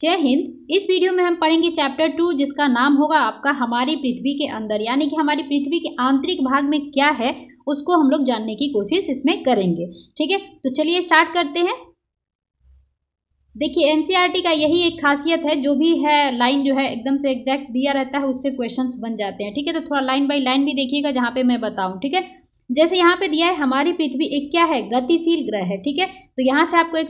जय हिंद। इस वीडियो में हम पढ़ेंगे चैप्टर 2 जिसका नाम होगा आपका हमारी पृथ्वी के अंदर, यानी कि हमारी पृथ्वी के आंतरिक भाग में क्या है उसको हम लोग जानने की कोशिश इसमें करेंगे। ठीक है, तो चलिए स्टार्ट करते हैं। देखिए एनसीईआरटी का यही एक खासियत है, जो भी है लाइन जो है एकदम से एग्जैक्ट दिया रहता है, उससे क्वेश्चंस बन जाते हैं। ठीक है, तो थोड़ा लाइन बाय लाइन भी देखिएगा जहाँ पे मैं बताऊँ। ठीक है, जैसे यहाँ पे दिया है हमारी पृथ्वी एक क्या है, गतिशील ग्रह है। ठीक है, तो यहाँ से आपको एक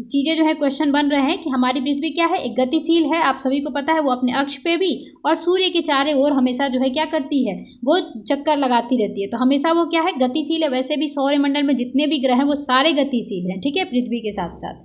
चीजें जो है क्वेश्चन बन रहे हैं कि हमारी पृथ्वी क्या है, एक गतिशील है। आप सभी को पता है वो अपने अक्ष पे भी और सूर्य के चारों ओर हमेशा जो है क्या करती है, वो चक्कर लगाती रहती है। तो हमेशा वो क्या है, गतिशील है। वैसे भी सौरमंडल में जितने भी ग्रह हैं वो सारे गतिशील हैं। ठीक है, पृथ्वी के साथ साथ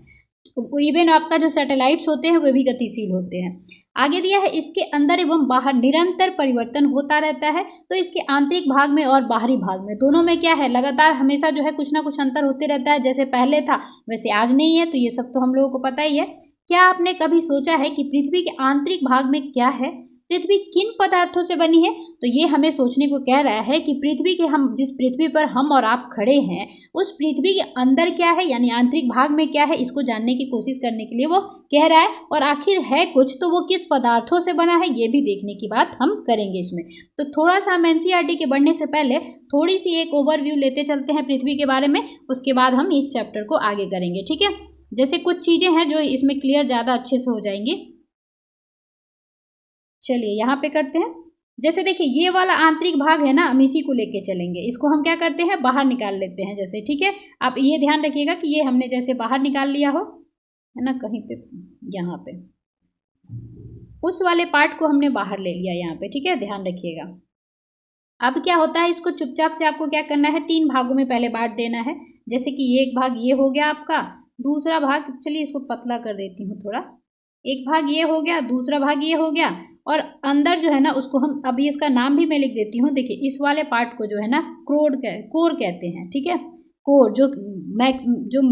इवन आपका जो सैटेलाइट्स होते हैं वो भी गतिशील होते हैं। आगे दिया है इसके अंदर एवं बाहर निरंतर परिवर्तन होता रहता है। तो इसके आंतरिक भाग में और बाहरी भाग में दोनों में क्या है, लगातार हमेशा जो है कुछ ना कुछ अंतर होते रहता है। जैसे पहले था वैसे आज नहीं है, तो ये सब तो हम लोगों को पता ही है। क्या आपने कभी सोचा है कि पृथ्वी के आंतरिक भाग में क्या है, पृथ्वी किन पदार्थों से बनी है? तो ये हमें सोचने को कह रहा है कि पृथ्वी के हम जिस पृथ्वी पर हम और आप खड़े हैं उस पृथ्वी के अंदर क्या है, यानी आंतरिक भाग में क्या है, इसको जानने की कोशिश करने के लिए वो कह रहा है। और आखिर है कुछ तो वो किस पदार्थों से बना है, ये भी देखने की बात हम करेंगे इसमें। तो थोड़ा सा हम एनसीईआरटी के बढ़ने से पहले थोड़ी सी एक ओवरव्यू लेते चलते हैं पृथ्वी के बारे में, उसके बाद हम इस चैप्टर को आगे करेंगे। ठीक है, जैसे कुछ चीजें हैं जो इसमें क्लियर ज्यादा अच्छे से हो जाएंगी। चलिए यहाँ पे करते हैं। जैसे देखिए ये वाला आंतरिक भाग है ना, हम इसी को लेके चलेंगे। इसको हम क्या करते हैं, बाहर निकाल लेते हैं जैसे। ठीक है, आप ये ध्यान रखिएगा कि ये हमने जैसे बाहर निकाल लिया हो, है ना, कहीं पे यहाँ पे उस वाले पार्ट को हमने बाहर ले लिया यहाँ पे। ठीक है, ध्यान रखिएगा। अब क्या होता है, इसको चुपचाप से आपको क्या करना है, 3 भागों में पहले बांट देना है। जैसे कि एक भाग ये हो गया आपका, दूसरा भाग, चलिए इसको पतला कर देती हूँ थोड़ा, एक भाग ये हो गया, दूसरा भाग ये हो गया, और अंदर जो है ना उसको हम अभी इसका नाम भी मैं लिख देती हूँ। देखिए इस वाले पार्ट को जो है ना कोर कहते हैं। ठीक है, कोर जो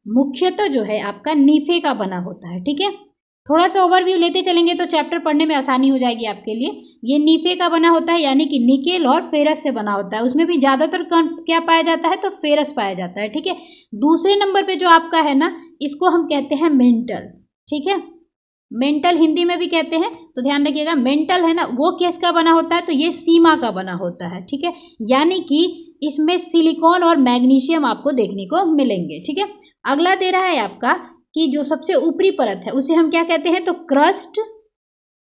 मुख्यतः जो है आपका नीफे का बना होता है। ठीक है, थोड़ा सा ओवरव्यू लेते चलेंगे तो चैप्टर पढ़ने में आसानी हो जाएगी आपके लिए। ये नीफे का बना होता है, यानी कि निकेल और फेरस से बना होता है। उसमें भी ज्यादातर क्या पाया जाता है, तो फेरस पाया जाता है। ठीक है, दूसरे नंबर पे जो आपका है ना, इसको हम कहते हैं मेंटल। ठीक है, मेंटल हिंदी में भी कहते हैं, तो ध्यान रखिएगा। मेंटल है ना वो किसका बना होता है, तो ये सीमा का बना होता है। ठीक है, यानी कि इसमें सिलिकॉन और मैग्नीशियम आपको देखने को मिलेंगे। ठीक है, अगला दे रहा है आपका कि जो सबसे ऊपरी परत है उसे हम क्या कहते हैं, तो क्रस्ट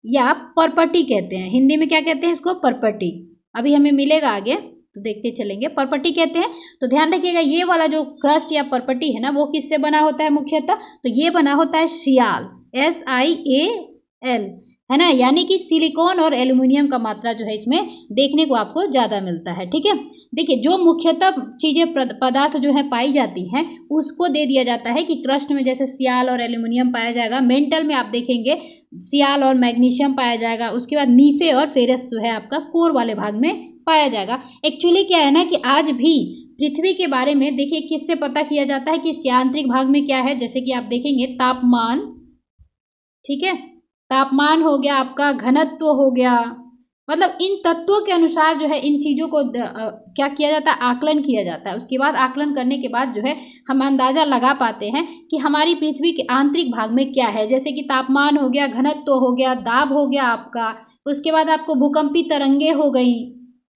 या परपटी कहते हैं। हिंदी में क्या कहते हैं इसको, परपटी। अभी हमें मिलेगा आगे तो देखते चलेंगे, परपटी कहते हैं। तो ध्यान रखिएगा ये वाला जो क्रस्ट या परपटी है ना वो किससे बना होता है मुख्यतः, तो ये बना होता है सियाल, SIAL, है ना, यानी कि सिलिकॉन और एल्यूमिनियम का मात्रा जो है इसमें देखने को आपको ज़्यादा मिलता है। ठीक है, देखिए जो मुख्यतः चीज़ें पदार्थ जो है पाई जाती हैं उसको दे दिया जाता है कि क्रस्ट में जैसे सियाल और एल्यूमिनियम पाया जाएगा, मेंटल में आप देखेंगे सियाल और मैग्नीशियम पाया जाएगा, उसके बाद नीफे और फेरस जो है आपका कोर वाले भाग में पाया जाएगा। एक्चुअली क्या है ना कि आज भी पृथ्वी के बारे में देखिए किससे पता किया जाता है कि इसके आंतरिक भाग में क्या है। जैसे कि आप देखेंगे तापमान, ठीक है, तापमान हो गया आपका, घनत्व हो गया, मतलब इन तत्वों के अनुसार जो है इन चीज़ों को क्या किया जाता है, आकलन किया जाता है। उसके बाद आकलन करने के बाद जो है हम अंदाज़ा लगा पाते हैं कि हमारी पृथ्वी के आंतरिक भाग में क्या है। जैसे कि तापमान हो गया, घनत्व हो गया, दाब हो गया आपका, उसके बाद आपको भूकंपी तरंगे हो गई,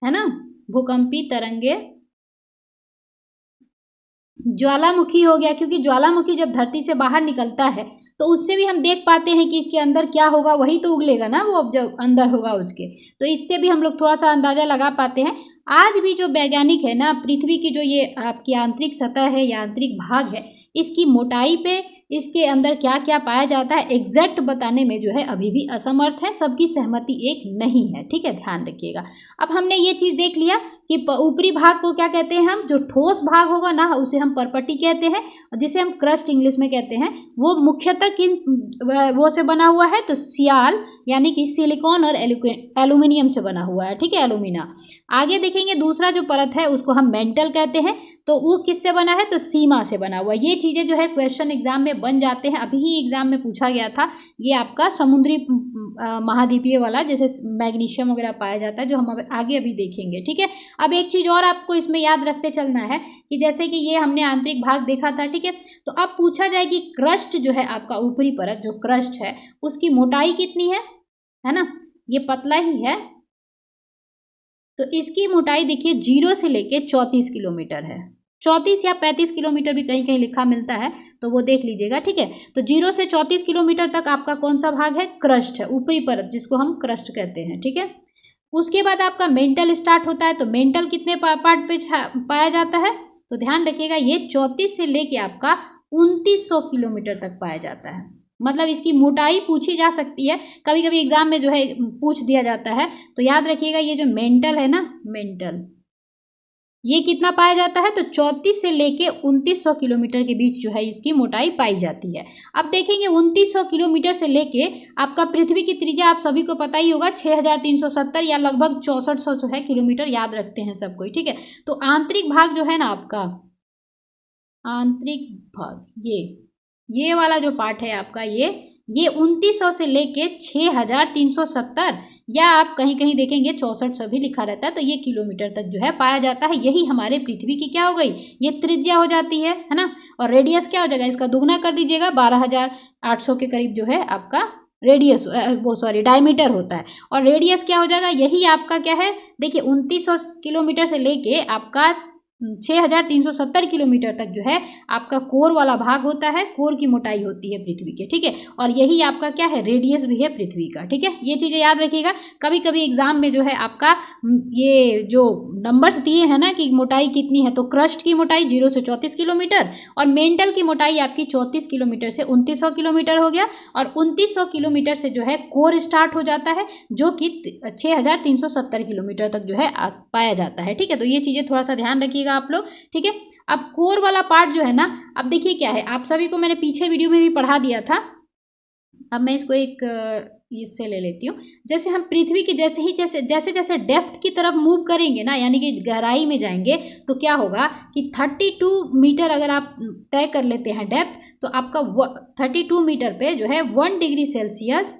है ना, भूकंपी तरंगे, ज्वालामुखी हो गया, क्योंकि ज्वालामुखी जब धरती से बाहर निकलता है तो उससे भी हम देख पाते हैं कि इसके अंदर क्या होगा, वही तो उगलेगा ना वो जब अंदर होगा उसके, तो इससे भी हम लोग थोड़ा सा अंदाजा लगा पाते हैं। आज भी जो वैज्ञानिक है ना, पृथ्वी की जो ये आपकी आंतरिक सतह है या आंतरिक भाग है, इसकी मोटाई पे इसके अंदर क्या क्या पाया जाता है एग्जैक्ट बताने में जो है अभी भी असमर्थ है, सबकी सहमति एक नहीं है। ठीक है, ध्यान रखिएगा। अब हमने ये चीज़ देख लिया कि ऊपरी भाग को क्या कहते हैं हम, जो ठोस भाग होगा ना उसे हम परपटी कहते हैं, और जिसे हम क्रस्ट इंग्लिश में कहते हैं, वो मुख्यतः किन वो से बना हुआ है, तो सियाल यानी कि सिलिकॉन और एल्यूमिनियम से बना हुआ है। ठीक है, एल्यूमिना। आगे देखेंगे दूसरा जो परत है उसको हम मेंटल कहते हैं। तो वो किससे बना है, तो सीमा से बना हुआ। ये चीज़ें जो है क्वेश्चन एग्जाम में बन जाते हैं, अभी ही एग्जाम में पूछा गया था। ये आपका समुद्री महाद्वीपीय वाला जैसे मैग्नीशियम वगैरह पाया जाता है, जो हम आगे अभी देखेंगे, ठीक है। अब एक चीज़ और आपको इसमें याद रखते चलना है कि जैसे कि ये हमने आंतरिक भाग देखा था, ठीक है। तो अब पूछा जाए कि क्रस्ट जो है आपका ऊपरी परत जो क्रस्ट है उसकी मोटाई कितनी है ना, ये पतला ही है। तो इसकी मोटाई देखिए 0 से लेके 34 किलोमीटर है। 34 या 35 किलोमीटर भी कहीं कहीं लिखा मिलता है, तो वो देख लीजिएगा, ठीक है। तो 0 से 34 किलोमीटर तक आपका कौन सा भाग है, क्रस्ट है, ऊपरी परत जिसको हम क्रस्ट कहते हैं, ठीक है। उसके बाद आपका मेंटल स्टार्ट होता है। तो मेंटल कितने पार्ट पे पाया जाता है, तो ध्यान रखिएगा ये 34 से लेके आपका 2900 किलोमीटर तक पाया जाता है। मतलब इसकी मोटाई पूछी जा सकती है, कभी कभी एग्जाम में जो है पूछ दिया जाता है। तो याद रखिएगा ये जो मेंटल है ना, मेंटल ये कितना पाया जाता है, तो 34 से लेके 2900 किलोमीटर के बीच जो है इसकी मोटाई पाई जाती है। अब देखेंगे 2900 किलोमीटर से लेके आपका पृथ्वी की त्रिज्या आप सभी को पता ही होगा 6370 या लगभग 6400 जो है किलोमीटर, याद रखते हैं सब कोई, ठीक है। तो आंतरिक भाग जो है ना आपका, आंतरिक भाग ये वाला जो पार्ट है आपका ये 2900 से लेके 6370 या आप कहीं कहीं देखेंगे 6400 भी लिखा रहता है, तो ये किलोमीटर तक जो है पाया जाता है। यही हमारे पृथ्वी की क्या हो गई, ये त्रिज्या हो जाती है ना। और रेडियस क्या हो जाएगा, इसका दुगना कर दीजिएगा, 12800 के करीब जो है आपका रेडियस डायमीटर होता है। और रेडियस क्या हो जाएगा, यही आपका क्या है, देखिए 2900 किलोमीटर से लेके आपका 6370 किलोमीटर तक जो है आपका कोर वाला भाग होता है, कोर की मोटाई होती है पृथ्वी के, ठीक है। और यही आपका क्या है, रेडियस भी है पृथ्वी का, ठीक है। ये चीज़ें याद रखिएगा। कभी कभी एग्जाम में जो है आपका ये जो नंबर्स दिए हैं ना कि मोटाई कितनी है, तो क्रस्ट की मोटाई 0 से 34 किलोमीटर और मेंटल की मोटाई आपकी 34 किलोमीटर से 2900 किलोमीटर हो गया। और 2900 किलोमीटर से जो है कोर स्टार्ट हो जाता है, जो कि 6370 किलोमीटर तक जो है पाया जाता है, ठीक है। तो ये चीज़ें थोड़ा सा ध्यान रखिएगा आप लोग, ठीक है। अब कोर वाला पार्ट जो है ना, अब देखिए क्या है, आप सभी को मैंने पीछे वीडियो में भी पढ़ा दिया था। अब मैं इसको एक इससे ले लेती हूँ। जैसे हम पृथ्वी की जैसे जैसे डेप्थ की तरफ मूव करेंगे ना, यानी कि गहराई में जाएंगे, तो क्या होगा कि 32 मीटर अगर आप तय कर लेते हैं डेप्थ, तो आपका 32 मीटर पे जो है 1 डिग्री सेल्सियस,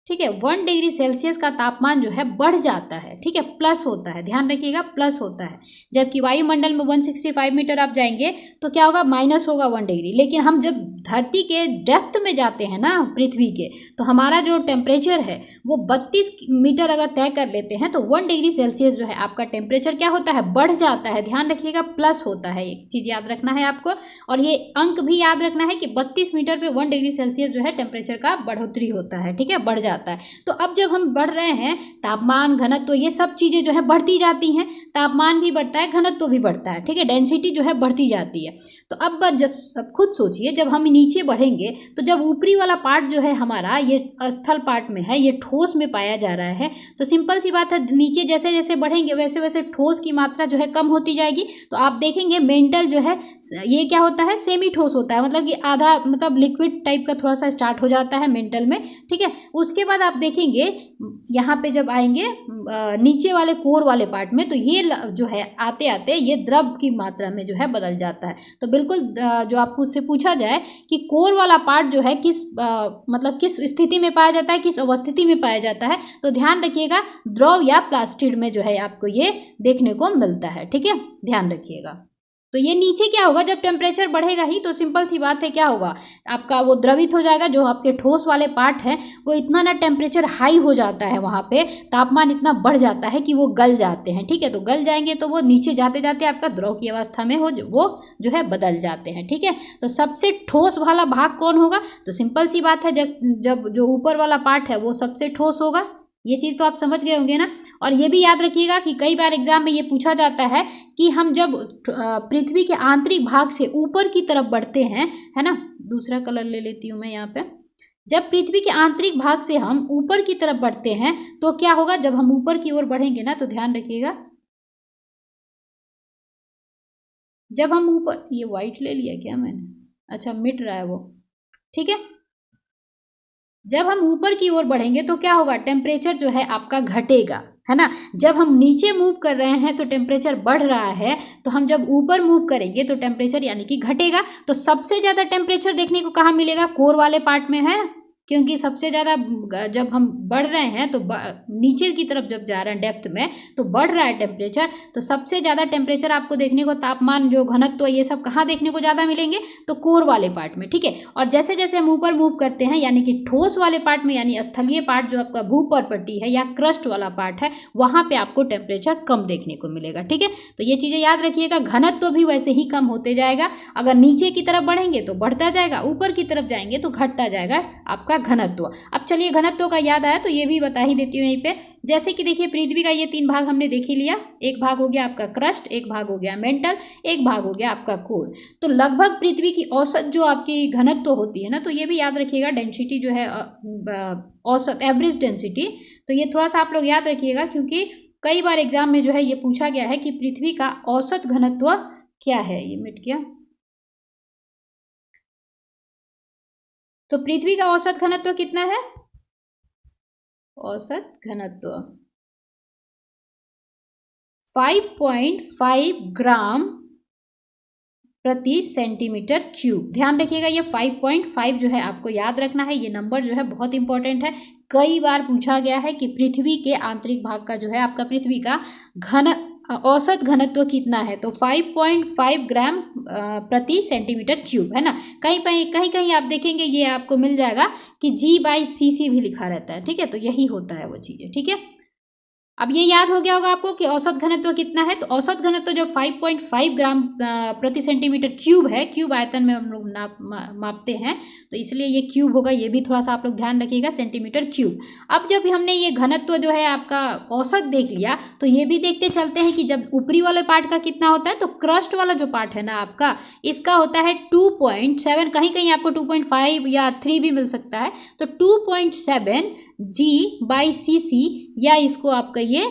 ठीक है, 1 डिग्री सेल्सियस का तापमान जो है बढ़ जाता है, ठीक है, प्लस होता है, ध्यान रखिएगा प्लस होता है। जबकि वायुमंडल में 165 मीटर आप जाएंगे तो क्या होगा, माइनस होगा 1 डिग्री। लेकिन हम जब धरती के डेप्थ में जाते हैं ना पृथ्वी के, तो हमारा जो टेम्परेचर है वो 32 मीटर अगर तय कर लेते हैं, तो 1 डिग्री सेल्सियस जो है आपका टेम्परेचर क्या होता है, बढ़ जाता है। ध्यान रखिएगा प्लस होता है, एक चीज़ याद रखना है आपको। और ये अंक भी याद रखना है कि 32 मीटर पे 1 डिग्री सेल्सियस जो है टेम्परेचर का बढ़ोतरी होता है, ठीक है, बढ़ जाता है। तो अब जब हम बढ़ रहे हैं, तापमान, घनत्व, तो ये सब चीज़ें जो है बढ़ती जाती हैं। तापमान भी बढ़ता है, घनत्व भी बढ़ता है, ठीक है, डेंसिटी जो है बढ़ती जाती है। तो अब खुद सोचिए, जब हम नीचे बढ़ेंगे तो जब ऊपरी वाला पार्ट जो है हमारा ये स्थल पार्ट में है, ये ठोस में पाया जा रहा है, तो सिंपल सी बात है नीचे जैसे जैसे बढ़ेंगे वैसे वैसे ठोस की मात्रा जो है कम होती जाएगी। तो आप देखेंगे मेंटल जो है ये क्या होता है, सेमी ठोस होता है, मतलब कि आधा, मतलब लिक्विड टाइप का थोड़ा सा स्टार्ट हो जाता है मेंटल में, ठीक है। उसके बाद आप देखेंगे यहाँ पे जब आएंगे नीचे वाले कोर वाले पार्ट में, तो ये जो है आते आते ये द्रव की मात्रा में जो है बदल जाता है। तो बिल्कुल जो आपको उससे पूछा जाए कि कोर वाला पार्ट जो है मतलब किस स्थिति में पाया जाता है, किस अवस्थिति में पाया जाता है, तो ध्यान रखिएगा द्रव या प्लास्टिड में जो है आपको ये देखने को मिलता है, ठीक है, ध्यान रखिएगा। तो ये नीचे क्या होगा, जब टेम्परेचर बढ़ेगा ही तो सिंपल सी बात है क्या होगा, आपका वो द्रवित हो जाएगा। जो आपके ठोस वाले पार्ट है वो इतना ना टेम्परेचर हाई हो जाता है, वहाँ पे तापमान इतना बढ़ जाता है कि वो गल जाते हैं, ठीक है। तो गल जाएंगे तो वो नीचे जाते जाते आपका द्रव की अवस्था में वो जो है बदल जाते हैं, ठीक है। तो सबसे ठोस वाला भाग कौन होगा, तो सिंपल सी बात है, जब जो ऊपर वाला पार्ट है वो सबसे ठोस होगा। ये चीज़ तो आप समझ गए होंगे ना। और ये भी याद रखिएगा कि कई बार एग्जाम में ये पूछा जाता है कि हम जब पृथ्वी के आंतरिक भाग से ऊपर की तरफ बढ़ते हैं, है ना, दूसरा कलर ले लेती हूँ मैं यहाँ पे। जब पृथ्वी के आंतरिक भाग से हम ऊपर की तरफ बढ़ते हैं तो क्या होगा, जब हम ऊपर की ओर बढ़ेंगे ना, तो ध्यान रखिएगा, जब हम ऊपर, ये व्हाइट ले लिया क्या मैंने, अच्छा मिट रहा है वो, ठीक है। जब हम ऊपर की ओर बढ़ेंगे तो क्या होगा, टेम्परेचर जो है आपका घटेगा, है ना। जब हम नीचे मूव कर रहे हैं तो टेम्परेचर बढ़ रहा है, तो हम जब ऊपर मूव करेंगे तो टेम्परेचर यानी कि घटेगा। तो सबसे ज़्यादा टेम्परेचर देखने को कहाँ मिलेगा, कोर वाले पार्ट में है, क्योंकि सबसे ज़्यादा जब हम बढ़ रहे हैं तो नीचे की तरफ जब जा रहे हैं डेप्थ में तो बढ़ रहा है टेम्परेचर, तो सबसे ज़्यादा टेम्परेचर आपको देखने को, तापमान जो घनत्व ये सब कहाँ देखने को ज़्यादा मिलेंगे, तो कोर वाले पार्ट में, ठीक है। और जैसे जैसे हम ऊपर मूव करते हैं यानी कि ठोस वाले पार्ट में, यानी स्थलीय पार्ट जो आपका भूपर पट्टी है या क्रस्ट वाला पार्ट है, वहाँ पर आपको टेम्परेचर कम देखने को मिलेगा, ठीक है। तो ये चीज़ें याद रखिएगा, घनत्व भी वैसे ही कम होते जाएगा। अगर नीचे की तरफ बढ़ेंगे तो बढ़ता जाएगा, ऊपर की तरफ जाएंगे तो घटता जाएगा आपका घनत्व। अब चलिए घनत्व का याद आया तो ये भी बता ही देती हूँ यहीं पे। जैसे कि देखिए पृथ्वी का ये 3 भाग हमने देख ही लिया, एक भाग हो गया आपका क्रस्ट, एक भाग हो गया मेंटल, एक भाग हो गया आपका कोर। तो लगभग पृथ्वी की औसत जो आपकी घनत्व होती है ना, तो ये भी याद रखिएगा, डेंसिटी जो है औसत एवरेज डेंसिटी, तो ये थोड़ा सा आप लोग याद रखिएगा, क्योंकि कई बार एग्जाम में जो है ये पूछा गया है कि पृथ्वी का औसत घनत्व क्या है। ये मिट गया। तो पृथ्वी का औसत घनत्व कितना है, औसत घनत्व 5.5 ग्राम प्रति सेंटीमीटर क्यूब। ध्यान रखिएगा ये 5.5 जो है आपको याद रखना है, ये नंबर जो है बहुत इंपॉर्टेंट है। कई बार पूछा गया है कि पृथ्वी के आंतरिक भाग का जो है आपका पृथ्वी का औसत घनत्व कितना है, तो 5.5 ग्राम प्रति सेंटीमीटर क्यूब, है ना। कहीं आप देखेंगे ये आपको मिल जाएगा कि G/cc भी लिखा रहता है, ठीक है। तो यही होता है वो चीज़ें, ठीक है। अब ये याद हो गया होगा आपको कि औसत घनत्व कितना है। तो औसत घनत्व जब 5.5 ग्राम प्रति सेंटीमीटर क्यूब है, क्यूब आयतन में हम लोग मापते हैं, तो इसलिए ये क्यूब होगा, ये भी थोड़ा सा आप लोग ध्यान रखिएगा, सेंटीमीटर क्यूब। अब जब हमने ये घनत्व जो है आपका औसत देख लिया, तो ये भी देखते चलते हैं कि जब ऊपरी वाले पार्ट का कितना होता है, तो क्रस्ट वाला जो पार्ट है ना आपका, इसका होता है 2.7, कहीं कहीं आपको 2.5 या 3 भी मिल सकता है, तो 2.7 G/cc, या इसको आपका ये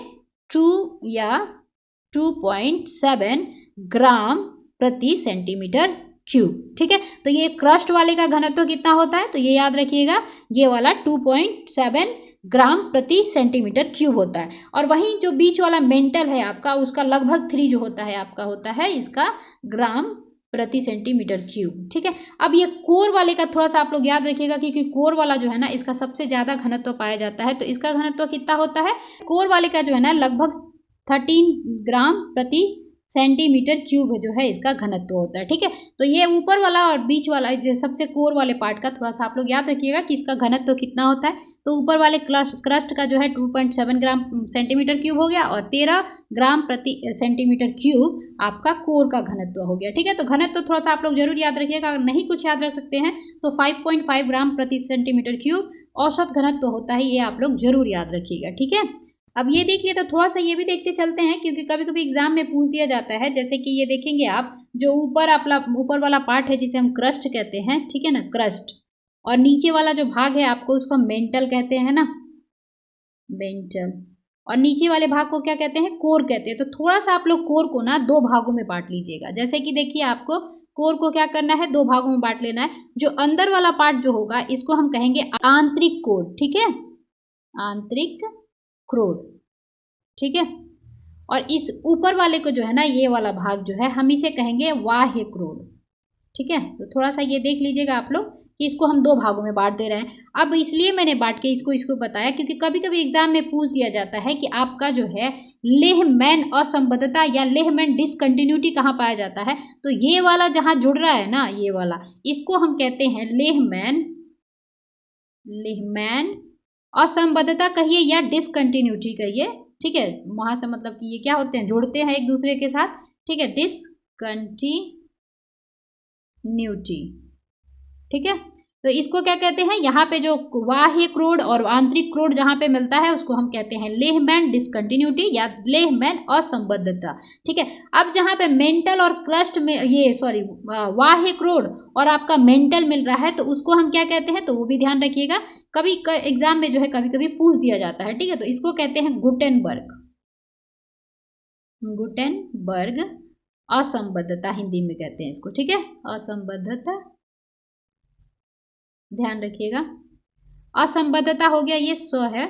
2.7 ग्राम प्रति सेंटीमीटर क्यूब, ठीक है। तो ये क्रस्ट वाले का घनत्व कितना होता है, तो ये याद रखिएगा, ये वाला 2.7 ग्राम प्रति सेंटीमीटर क्यूब होता है। और वहीं जो बीच वाला मेंटल है आपका, उसका लगभग 3 जो होता है आपका, होता है इसका ग्राम प्रति सेंटीमीटर क्यूब, ठीक है। अब ये कोर वाले का थोड़ा सा आप लोग याद रखिएगा, क्योंकि कोर वाला जो है ना, इसका सबसे ज़्यादा घनत्व पाया जाता है। तो इसका घनत्व कितना होता है, कोर वाले का जो है ना, लगभग 13 ग्राम प्रति सेंटीमीटर क्यूब जो है इसका घनत्व होता है, ठीक है। तो ये ऊपर वाला और बीच वाला सबसे कोर वाले पार्ट का थोड़ा सा आप लोग याद रखिएगा कि इसका घनत्व कितना होता है। तो ऊपर वाले क्रस्ट का जो है 2.7 ग्राम सेंटीमीटर क्यूब हो गया, और 13 ग्राम प्रति सेंटीमीटर क्यूब आपका कोर का घनत्व हो गया, ठीक है। तो घनत्व थोड़ा सा आप लोग जरूर याद रखिएगा, अगर नहीं कुछ याद रख सकते हैं तो 5.5 ग्राम प्रति सेंटीमीटर क्यूब औसत घनत्व होता है, ये आप लोग जरूर याद रखिएगा, ठीक है। अब ये देखिए, तो थोड़ा सा ये भी देखते चलते हैं, क्योंकि कभी कभी एग्जाम में पूछ दिया जाता है। जैसे कि ये देखेंगे आप, जो ऊपर वाला पार्ट है जिसे हम क्रस्ट कहते हैं, ठीक है ना, क्रस्ट, और नीचे वाला जो भाग है आपको उसको मेंटल कहते हैं ना, मेंटल, और नीचे वाले भाग को क्या कहते हैं, कोर कहते हैं। तो थोड़ा सा आप लोग कोर को ना 2 भागों में बांट लीजिएगा। जैसे कि देखिए, आपको कोर को क्या करना है, 2 भागों में बांट लेना है। जो अंदर वाला पार्ट जो होगा, इसको हम कहेंगे आंतरिक कोर, ठीक है, आंतरिक क्रोड, ठीक है। और इस ऊपर वाले को जो है ना, ये वाला भाग जो है, हम इसे कहेंगे बाह्य क्रोड, ठीक है। तो थोड़ा सा ये देख लीजिएगा आप लोग कि इसको हम 2 भागों में बांट दे रहे हैं। अब इसलिए मैंने बांट के इसको बताया, क्योंकि कभी कभी एग्जाम में पूछ दिया जाता है कि आपका जो है लेह-मैन असंबद्धता या लेह-मैन डिसकंटिन्यूटी कहाँ पाया जाता है। तो ये वाला जहाँ जुड़ रहा है ना, ये वाला, इसको हम कहते हैं लेह-मैन असंबद्धता कहिए या डिसकंटिन्यूटी कहिए, ठीक है। वहां से मतलब कि ये क्या होते हैं, जुड़ते हैं एक दूसरे के साथ, ठीक है, डिसकंटिन्यूटी, ठीक है। तो इसको क्या कहते हैं, यहाँ पे जो बाह्य क्रोड और आंतरिक क्रोड जहाँ पे मिलता है उसको हम कहते हैं लेह-मैन डिसकंटिन्यूटी या लेह-मैन असंबद्धता, ठीक है। अब जहाँ पे मेंटल और क्रस्ट में बाह्य क्रोड और आपका मेंटल मिल रहा है, तो उसको हम क्या कहते हैं, तो वो भी ध्यान रखिएगा, कभी एग्जाम में जो है कभी कभी पूछ दिया जाता है, ठीक है। तो इसको कहते हैं गुटेनबर्ग असंबद्धता, हिंदी में कहते हैं इसको, ठीक है, असंबद्धता, ध्यान रखिएगा। असंबद्धता हो गया, ये स है।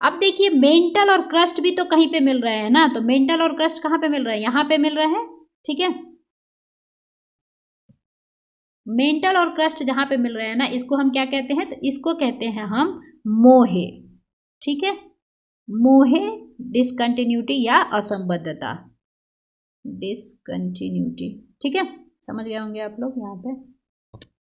अब देखिए मेंटल और क्रस्ट भी तो कहीं पे मिल रहे हैं ना, तो मेंटल और क्रस्ट कहाँ पे मिल रहे हैं, यहाँ पे मिल रहे हैं, ठीक है। मेंटल और क्रस्ट जहां पे मिल रहे हैं ना, इसको हम क्या कहते हैं, तो इसको कहते हैं हम मोहे, ठीक है। मोहे डिसकंटिन्यूटी या असंबद्धता, डिसकंटिन्यूटी, ठीक है, समझ गए होंगे आप लोग। यहाँ पे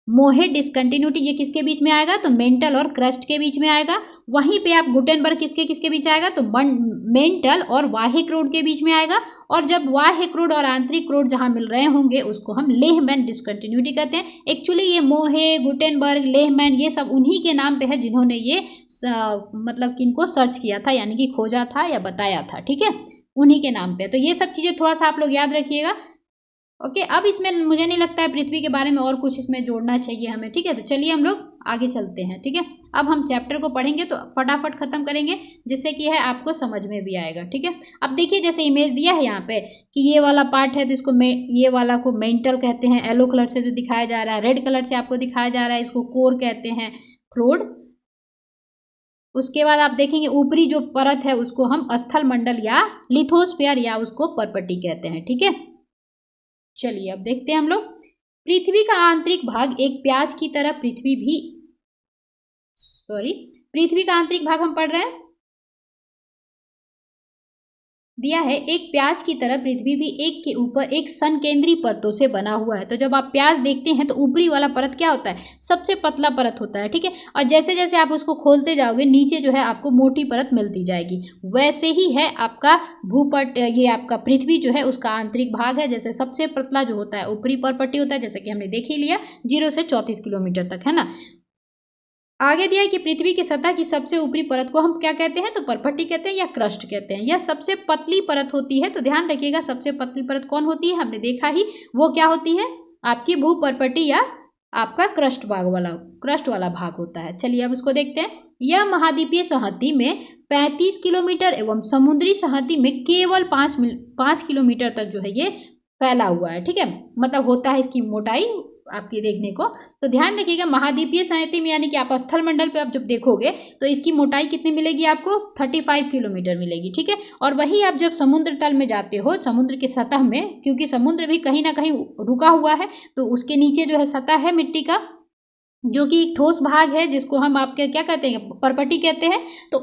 मोहे डिसकंटिन्यूटी ये किसके बीच में आएगा, तो मेंटल और क्रस्ट के बीच में आएगा। वहीं पे आप गुटेनबर्ग किसके किसके बीच आएगा, तो मेंटल और बाह्य क्रोड के बीच में आएगा। और जब बाह्य क्रोड और आंतरिक क्रोड जहां मिल रहे होंगे उसको हम लेहमैन डिसकंटिन्यूटी कहते हैं। एक्चुअली ये मोहे, गुटेनबर्ग, लेहमैन ये सब उन्हीं के नाम पे है जिन्होंने ये मतलब किनको सर्च किया था, यानी कि खोजा था या बताया था, ठीक है, उन्हीं के नाम पे। तो ये सब चीजें थोड़ा सा आप लोग याद रखिएगा। ओके, अब इसमें मुझे नहीं लगता है पृथ्वी के बारे में और कुछ इसमें जोड़ना चाहिए हमें, ठीक है। तो चलिए हम लोग आगे चलते हैं, ठीक है। अब हम चैप्टर को पढ़ेंगे तो फटाफट खत्म करेंगे, जिससे कि है आपको समझ में भी आएगा, ठीक है। अब देखिए जैसे इमेज दिया है यहाँ पे कि ये वाला पार्ट है तो इसको ये वाला को मेंटल कहते हैं, येलो कलर से जो दिखाया जा रहा है, रेड कलर से आपको दिखाया जा रहा है, इसको कोर कहते हैं, क्रोड। उसके बाद आप देखेंगे ऊपरी जो परत है उसको हम स्थल मंडल या लिथोस्फीयर या उसको पर्पटी कहते हैं, ठीक है। चलिए अब देखते हैं हम लोग। पृथ्वी का आंतरिक भाग एक प्याज की तरह पृथ्वी का आंतरिक भाग हम पढ़ रहे हैं, दिया है एक प्याज की तरह पृथ्वी भी एक के ऊपर एक संकेंद्री परतों से बना हुआ है। तो जब आप प्याज देखते हैं तो ऊपरी वाला परत क्या होता है, सबसे पतला परत होता है, ठीक है। और जैसे जैसे आप उसको खोलते जाओगे नीचे जो है आपको मोटी परत मिलती जाएगी। वैसे ही है आपका भूपट, ये आपका पृथ्वी जो है उसका आंतरिक भाग है। जैसे सबसे पतला जो होता है ऊपरी परपट्टी होता है, जैसे कि हमने देख ही लिया 0 से 34 किलोमीटर तक, है ना। आगे दिया है कि पृथ्वी की सतह की सबसे ऊपरी परत को हम क्या कहते हैं, तो परपट्टी कहते हैं या क्रस्ट कहते हैं। यह सबसे पतली परत होती है। तो ध्यान रखिएगा सबसे पतली परत कौन होती है, हमने देखा ही, वो क्या होती है, आपकी भूपरपट्टी या आपका क्रस्ट वाला भाग होता है। चलिए अब उसको देखते हैं। यह महाद्वीपीय संहति में 35 किलोमीटर एवं समुद्री संहति में केवल 5 किलोमीटर तक जो है ये फैला हुआ है, ठीक है। मतलब होता है इसकी मोटाई आपकी देखने को। तो ध्यान रखिएगा महाद्वीपीय संहति में, यानी कि आप स्थल मंडल पे आप जब देखोगे तो इसकी मोटाई कितनी मिलेगी आपको, 35 किलोमीटर मिलेगी, ठीक है। और वही आप जब समुद्र तल में जाते हो, समुद्र की सतह में, क्योंकि समुद्र भी कहीं ना कहीं रुका हुआ है, तो उसके नीचे जो है सतह है मिट्टी का, जो कि एक ठोस भाग है, जिसको हम आपके क्या कहते हैं, परपट्टी कहते हैं। तो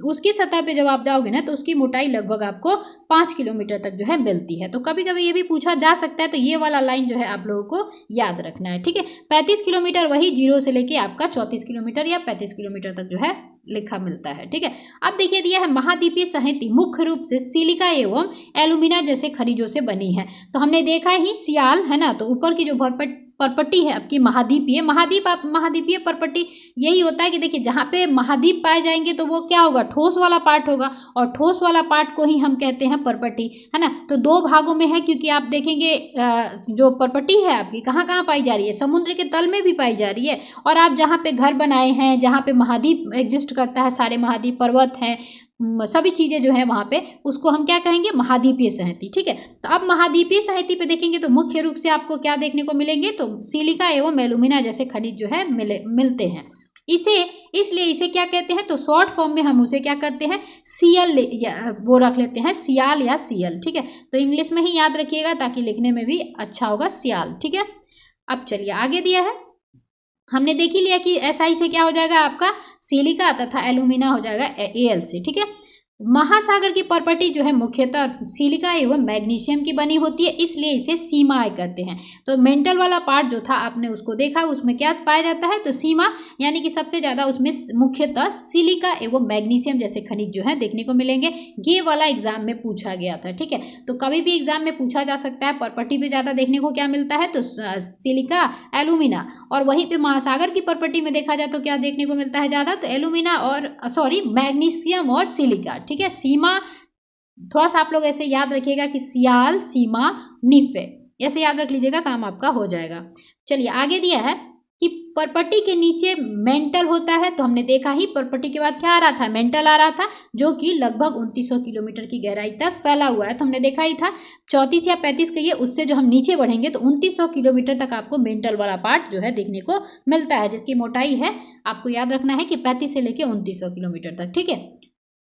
उसकी सतह पे जब आप जाओगे ना तो उसकी मोटाई लगभग आपको 5 किलोमीटर तक जो है मिलती है। तो कभी कभी ये भी पूछा जा सकता है, तो ये वाला लाइन जो है आप लोगों को याद रखना है, ठीक है। 35 किलोमीटर वही 0 से लेके आपका 34 किलोमीटर या 35 किलोमीटर तक जो है लिखा मिलता है, ठीक है। अब देखिए दिया है महाद्वीपीय संहति मुख्य रूप से सिलिका एवं एल्यूमिना जैसे खनिजों से बनी है। तो हमने देखा ही सियाल, है ना, तो ऊपर की जो परपट्टी है आपकी महाद्वीपीय परपट्टी यही होता है कि देखिए जहाँ पे महाद्वीप पाए जाएंगे तो वो क्या होगा, ठोस वाला पार्ट होगा, और ठोस वाला पार्ट को ही हम कहते हैं परपट्टी, है ना। तो 2 भागों में है, क्योंकि आप देखेंगे जो परपट्टी है आपकी कहाँ कहाँ पाई जा रही है, समुद्र के तल में भी पाई जा रही है। और आप जहाँ पे घर बनाए हैं, जहाँ पे महाद्वीप एग्जिस्ट करता है, सारे महाद्वीप पर्वत हैं, सभी चीज़ें जो है वहाँ पे, उसको हम क्या कहेंगे, महाद्वीपीय संहति, ठीक है। तो अब महाद्वीपीय संहति पे देखेंगे तो मुख्य रूप से आपको क्या देखने को मिलेंगे, तो सिलिका एवं एल्यूमिना जैसे खनिज जो है मिलते हैं। इसलिए इसे क्या कहते हैं, तो शॉर्ट फॉर्म में हम उसे क्या करते हैं, सीएल वो रख लेते हैं, सियाल या सीएल, ठीक है। तो इंग्लिश में ही याद रखिएगा ताकि लिखने में भी अच्छा होगा, सियाल, ठीक है। अब चलिए आगे दिया है, हमने देख ही लिया कि SI से क्या हो जाएगा आपका सिलिका तथा एल्यूमिना हो जाएगा Al से, ठीक है। महासागर की परपट्टी जो है मुख्यतः सिलिका एवं मैग्नीशियम की बनी होती है, इसलिए इसे सीमा कहते हैं। तो मेंटल वाला पार्ट जो था आपने उसको देखा, उसमें क्या पाया जाता है, तो सीमा, यानी कि सबसे ज़्यादा उसमें मुख्यतः सिलिका एवं मैग्नीशियम जैसे खनिज जो है देखने को मिलेंगे। ये वाला एग्जाम में पूछा गया था, ठीक है। तो कभी भी एग्जाम में पूछा जा सकता है, परपट्टी पे ज़्यादा देखने को क्या मिलता है, तो सिलिका, एल्यूमिना। और वहीं पे महासागर की परपट्टी में देखा जाए तो क्या देखने को मिलता है ज़्यादा, तो एल्यूमिना और मैग्नीशियम और सिलिका, ठीक है। सीमा थोड़ा सा आप लोग ऐसे याद रखिएगा कि सियाल, सीमा, निफे, ऐसे याद रख लीजिएगा, काम आपका हो जाएगा। चलिए आगे दिया है कि परपटी के नीचे मेंटल होता है, तो हमने देखा ही परपटी के बाद क्या आ रहा था, मेंटल आ रहा था, जो कि लगभग 2900 किलोमीटर की गहराई तक फैला हुआ है। तो हमने देखा ही था 34 या 35 कहिए, उससे जो हम नीचे बढ़ेंगे तो 2900 किलोमीटर तक आपको मेंटल वाला पार्ट जो है देखने को मिलता है, जिसकी मोटाई है, आपको याद रखना है कि 35 से लेकर 2900 किलोमीटर तक। ठीक है,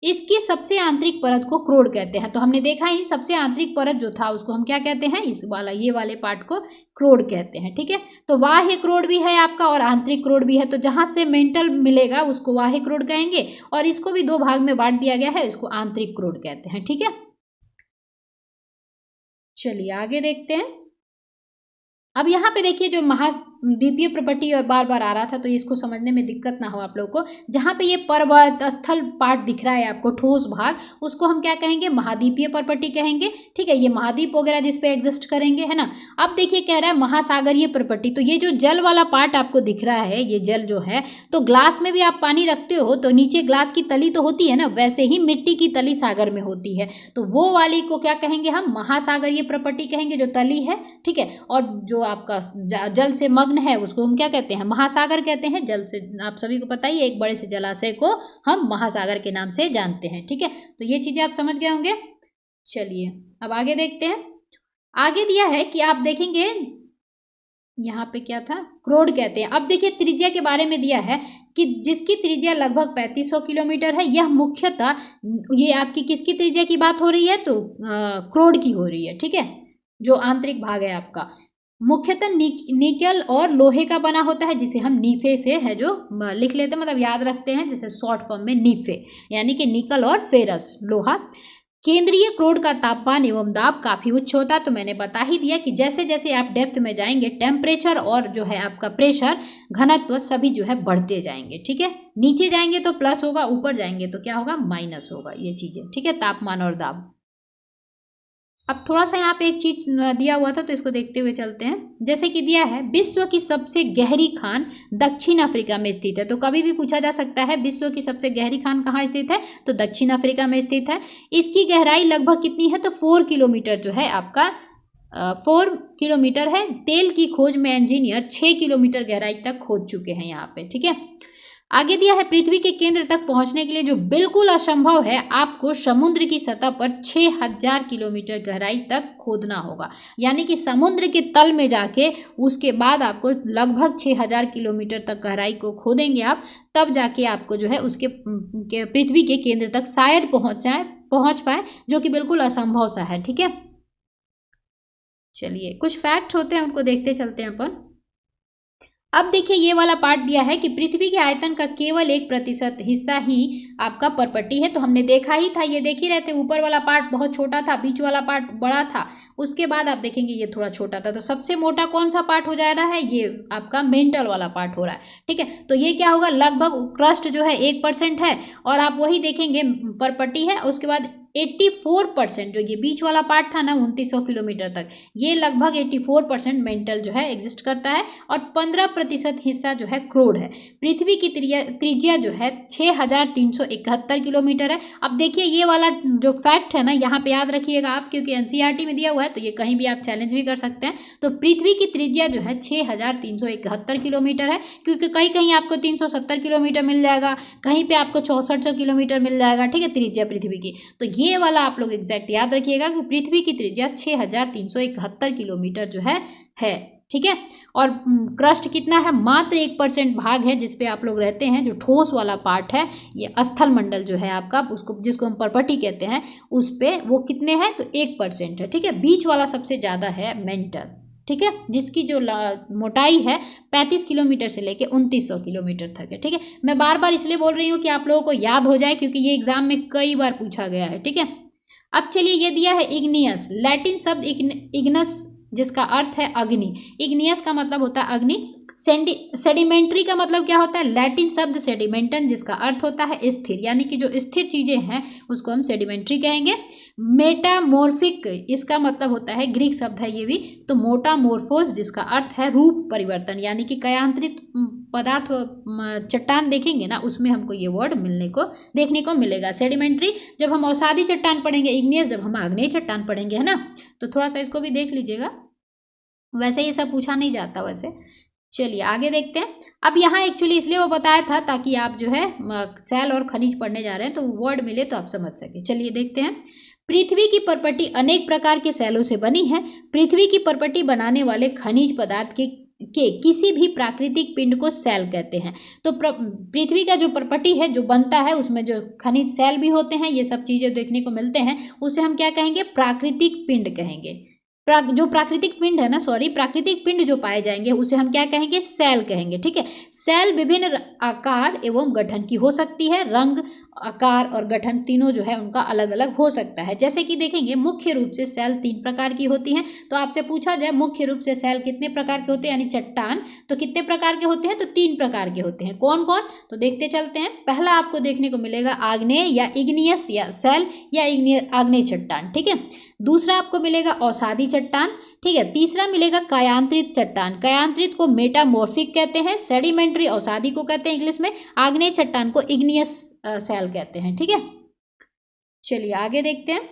इसकी सबसे आंतरिक परत को क्रोड कहते हैं। तो हमने देखा ही सबसे आंतरिक परत जो था उसको हम क्या कहते हैं, इस वाला ये वाले पार्ट को क्रोड कहते हैं। ठीक है, तो बाह्य क्रोड भी है आपका और आंतरिक क्रोड भी है। तो जहां से मेंटल मिलेगा उसको बाह्य क्रोड कहेंगे, और इसको भी दो भाग में बांट दिया गया है, इसको आंतरिक क्रोड कहते हैं। ठीक है, चलिए आगे देखते हैं। अब यहाँ पे देखिए जो महाद्वीपीय प्रॉपर्टी और बार बार आ रहा था, तो इसको समझने में दिक्कत ना हो आप लोगों को। जहाँ पे ये पर्वत स्थल पार्ट दिख रहा है आपको, ठोस भाग, उसको हम क्या कहेंगे, महाद्वीपीय प्रॉपर्टी कहेंगे। ठीक है, ये महाद्वीप वगैरह जिस पे एग्जिस्ट करेंगे, है ना। अब देखिए कह रहा है महासागरीय प्रॉपर्टी, तो ये जो जल वाला पार्ट आपको दिख रहा है, ये जल जो है, तो ग्लास में भी आप पानी रखते हो तो नीचे ग्लास की तली तो होती है ना, वैसे ही मिट्टी की तली सागर में होती है, तो वो वाली को क्या कहेंगे हम, महासागरीय प्रॉपर्टी कहेंगे, जो तली है। ठीक है, और जो आपका जल से मग्न है उसको हम क्या कहते हैं, महासागर कहते हैं। जल से आप सभी को पता ही है, एक बड़े से जलाशय को हम महासागर के नाम से जानते हैं। ठीक है, तो ये चीजें आप समझ गए होंगे। चलिए अब आगे देखते हैं। आगे दिया है कि आप देखेंगे यहाँ पे क्या था, क्रोड कहते हैं। अब देखिए त्रिज्या के बारे में दिया है कि जिसकी त्रिज्या लगभग 3500 किलोमीटर है। यह मुख्यतः, ये आपकी किसकी त्रिज्या की बात हो रही है, तो क्रोड की हो रही है। ठीक है, जो आंतरिक भाग है आपका, मुख्यतः निकल और लोहे का बना होता है, जिसे हम नीफे से है जो लिख लेते हैं, मतलब याद रखते हैं, जैसे शॉर्ट फॉर्म में नीफे, यानी कि निकल और फेरस, लोहा। केंद्रीय क्रोड का तापमान एवं दाब काफी उच्च होता है। तो मैंने बता ही दिया कि जैसे जैसे आप डेप्थ में जाएंगे, टेम्परेचर और जो है आपका प्रेशर, घनत्व सभी जो है बढ़ते जाएंगे। ठीक है, नीचे जाएंगे तो प्लस होगा, ऊपर जाएंगे तो क्या होगा, माइनस होगा, ये चीजें। ठीक है, तापमान और दाब। अब थोड़ा सा यहाँ पे एक चीज दिया हुआ था, तो इसको देखते हुए चलते हैं। जैसे कि दिया है विश्व की सबसे गहरी खान दक्षिण अफ्रीका में स्थित है। तो कभी भी पूछा जा सकता है विश्व की सबसे गहरी खान कहाँ स्थित है, तो दक्षिण अफ्रीका में स्थित है। इसकी गहराई लगभग कितनी है, तो 4 किलोमीटर जो है आपका 4 किलोमीटर है। तेल की खोज में इंजीनियर 6 किलोमीटर गहराई तक खोद चुके हैं यहाँ पे। ठीक है, आगे दिया है पृथ्वी के केंद्र तक पहुंचने के लिए जो बिल्कुल असंभव है, आपको समुद्र की सतह पर 6000 किलोमीटर गहराई तक खोदना होगा। यानी कि समुद्र के तल में जाके उसके बाद आपको लगभग 6000 किलोमीटर तक गहराई को खोदेंगे आप, तब जाके आपको जो है उसके पृथ्वी के केंद्र तक शायद पहुंच पाए, जो कि बिल्कुल असंभव सा है। ठीक है, चलिए कुछ फैक्ट्स होते हैं उनको देखते चलते हैं अपन। अब देखिए ये वाला पार्ट दिया है कि पृथ्वी के आयतन का केवल 1% हिस्सा ही आपका परपटी है। तो हमने देखा ही था, ये देख ही रहे थे, ऊपर वाला पार्ट बहुत छोटा था, बीच वाला पार्ट बड़ा था, उसके बाद आप देखेंगे ये थोड़ा छोटा था। तो सबसे मोटा कौन सा पार्ट हो जा रहा है, ये आपका मेंटल वाला पार्ट हो रहा है। ठीक है, तो ये क्या होगा, लगभग क्रस्ट जो है 1% है, और आप वही देखेंगे परपटी है, उसके बाद 84% जो ये बीच वाला पार्ट था ना 2900 किलोमीटर तक, ये लगभग 84% मेंटल जो है एग्जिस्ट करता है, और 15% हिस्सा जो है क्रोड है। पृथ्वी की त्रिज्या जो है 6371 किलोमीटर है। अब देखिए ये वाला जो फैक्ट है ना, यहाँ पे याद रखिएगा आप, क्योंकि एनसीईआरटी में दिया हुआ है, तो ये कहीं भी आप चैलेंज भी कर सकते हैं। तो पृथ्वी की त्रिज्या जो है 6371 किलोमीटर है, क्योंकि कहीं कहीं आपको 370 किलोमीटर मिल जाएगा, कहीं पे आपको 6400 किलोमीटर मिल जाएगा। ठीक है, त्रिज्या पृथ्वी की। तो ये वाला आप लोग एग्जैक्ट याद रखिएगा कि पृथ्वी की त्रिज्या 6371 किलोमीटर जो है। ठीक है, और क्रस्ट कितना है, मात्र 1% भाग है जिसपे आप लोग रहते हैं, जो ठोस वाला पार्ट है, ये स्थल मंडल जो है आपका, उसको जिसको हम परपटी कहते हैं, उस पे वो कितने हैं, तो 1% है। ठीक है, बीच वाला सबसे ज़्यादा है मेंटल। ठीक है, जिसकी जो मोटाई है 35 किलोमीटर से लेके 2900 किलोमीटर तक है। ठीक है, मैं बार बार इसलिए बोल रही हूँ कि आप लोगों को याद हो जाए, क्योंकि ये एग्जाम में कई बार पूछा गया है। ठीक है, अब चलिए ये दिया है इग्नियस, लैटिन शब्द इग्नस जिसका अर्थ है अग्नि। इग्नियस का मतलब होता है अग्नि। सेडिमेंट्री का मतलब क्या होता है, लैटिन शब्द सेडिमेंटन जिसका अर्थ होता है स्थिर, यानी कि जो स्थिर चीजें हैं उसको हम सेडिमेंट्री कहेंगे। मेटामॉर्फिक इसका मतलब होता है, ग्रीक शब्द है ये भी, तो मोटामोर्फोस जिसका अर्थ है रूप परिवर्तन, यानी कि कयांतरित पदार्थ चट्टान देखेंगे ना, उसमें हमको ये वर्ड देखने को मिलेगा। सेडिमेंट्री जब हम अवसादी चट्टान पढ़ेंगे, इग्नियस जब हम आग्नेय चट्टान पढ़ेंगे, है ना। तो थोड़ा सा इसको भी देख लीजिएगा, वैसे ये सब पूछा नहीं जाता वैसे। चलिए आगे देखते हैं। अब यहाँ एक्चुअली इसलिए वो बताया था ताकि आप जो है सेल और खनिज पढ़ने जा रहे हैं तो वर्ड मिले तो आप समझ सके। चलिए देखते हैं। पृथ्वी की परपटी अनेक प्रकार के सेलों से बनी है। पृथ्वी की परपटी बनाने वाले खनिज पदार्थ के किसी भी प्राकृतिक पिंड को सेल कहते हैं। तो पृथ्वी का जो परपटी है जो बनता है उसमें जो खनिज सेल भी होते हैं, ये सब चीजें देखने को मिलते हैं, उसे हम क्या कहेंगे? प्राकृतिक पिंड कहेंगे। जो प्राकृतिक पिंड है ना, प्राकृतिक पिंड जो पाए जाएंगे उसे हम क्या कहेंगे? सेल कहेंगे। ठीक है। सेल विभिन्न आकार एवं गठन की हो सकती है। रंग, आकार और गठन तीनों जो है उनका अलग अलग हो सकता है। जैसे कि देखेंगे मुख्य रूप से सेल 3 प्रकार की होती हैं। तो आपसे पूछा जाए मुख्य रूप से सेल कितने प्रकार के होते हैं, यानी चट्टान, तो कितने प्रकार के होते हैं? तो 3 प्रकार के होते हैं। कौन कौन? तो देखते चलते हैं। पहला आपको देखने को मिलेगा आग्नेय या इग्नियस या सेल या आग्नेय चट्टान। ठीक है। दूसरा आपको मिलेगा औषधि चट्टान। ठीक है। तीसरा मिलेगा कायांतरित चट्टान। कायांतरित को मेटामॉर्फिक कहते हैं। सेडिमेंट्री औषधि को कहते हैं इंग्लिश में। आग्नेय चट्टान को इग्नियस सेल कहते हैं। ठीक है। चलिए आगे देखते हैं।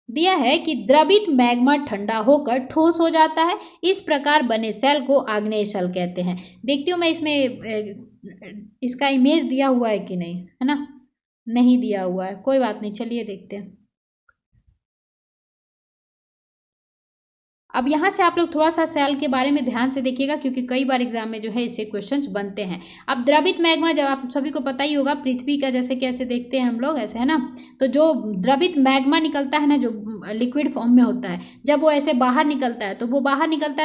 दिया है कि द्रवित मैग्मा ठंडा होकर ठोस हो जाता है। इस प्रकार बने सेल को आग्नेय सेल कहते हैं। देखती हूँ मैं इसमें इसका इमेज दिया हुआ है कि नहीं, है ना? नहीं दिया हुआ है, कोई बात नहीं। चलिए देखते हैं। अब यहाँ से आप लोग थोड़ा सा सेल के बारे में ध्यान से देखिएगा क्योंकि कई बार एग्जाम में जो है इससे क्वेश्चंस बनते हैं। अब द्रवित मैग्मा, जब आप सभी को पता ही होगा पृथ्वी का जैसे कैसे देखते हैं हम लोग, ऐसे है ना, तो जो द्रवित मैग्मा निकलता है ना, जो लिक्विड फॉर्म में होता है, जब वो ऐसे बाहर निकलता है